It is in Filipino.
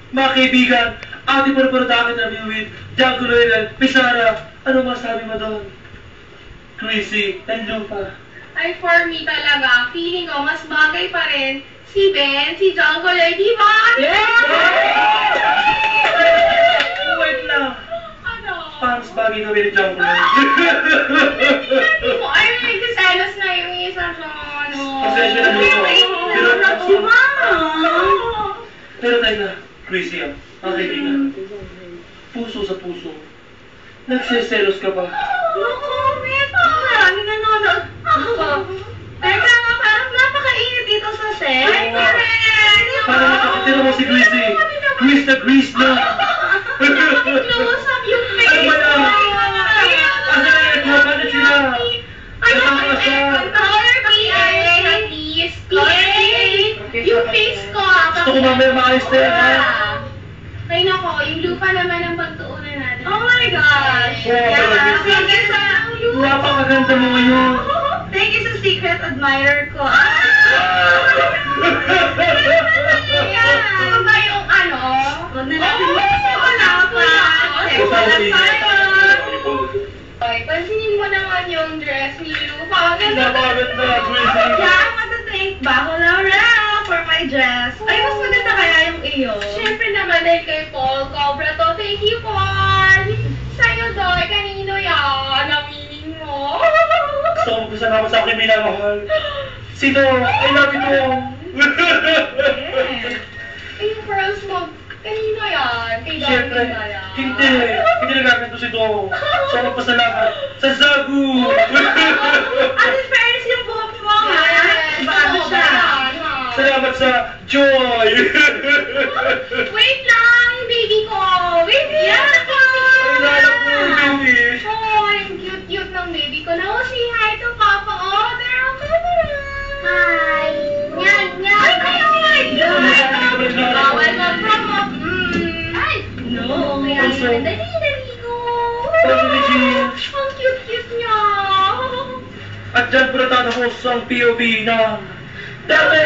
Mga kaibigan, ating panaparadakan na reviewin, Django Loyal, Pisara, ano masabi mo doon? Chrissy, and Lupa. Ay, for me talaga, feeling ko mas bagay pa rin si Ben, si John Color, di ba? Wait lang. Ano? Parang mas bagay na rin ni Django Loyal. Hindi mo, ay, may kaselos na yung isa siya, ano. Pasensya na dito. Pero tayo na, Chrissy, mga kaibigan. Puso sa puso. Nagsiselos ka pa. Naku, Beto! Marami nanonood. Teka nga, parang napakainit dito sa set. Ay, correct! Parang nakakatira mo si Chrissy. Grease na grease na. Close up yung face. Ano ba yan? Ano na yan? Kumapalit sila. Ay, Nakakasal. color please. Yung face ko. Gusto ko mamaya maayos na yan, ha? Ay, nako, yung lupa naman ang pagtuunan natin. Oh my gosh! Yeah, Yeah, thank you sa... Napakaganda mo ngayon. Thank you sa secret admirer ko. Ano ba yung ano? Huwag na natin Wala pa. Ipausin. Ay, pansinin mo naman yung dress ni Lupa. Ganda. Napakaganda, Chrissy. Yeah, I want to thank Baho Laura for my dress. Ay, mas maganda kaya yung iyo. Siyempre naman dahil kay Paul Cobra to. Thank you, Paul. Sa'yo, Doy. Kanino yan? Aminin mo. Gusto ko magpasalamat sa aking minamahal. Sino? I love you to. Eh, yung pearls mo, kanino yan? Kay Siyempre, Darwin ba yan? hindi. Hindi nagagamit to si Do. So magpasalamat sa Zagu. At in fairness yung buhok mo, ha? Bago siya. Salamat sa Joy. Wait lang, baby ko. Baby, Yeah, Ay, lalak mo, baby. Oh, ang cute-cute ng baby ko. Now, say hi to Papa. Oh, there ang camera. Hi. Nyan, nyan. Ay, oh my God. Bawal mag-promote. Ay. No. Kaya Also- yun, dali ko. Pwede, Jean. Ang cute-cute niya. At dyan pratata ko sa POV ng Dami!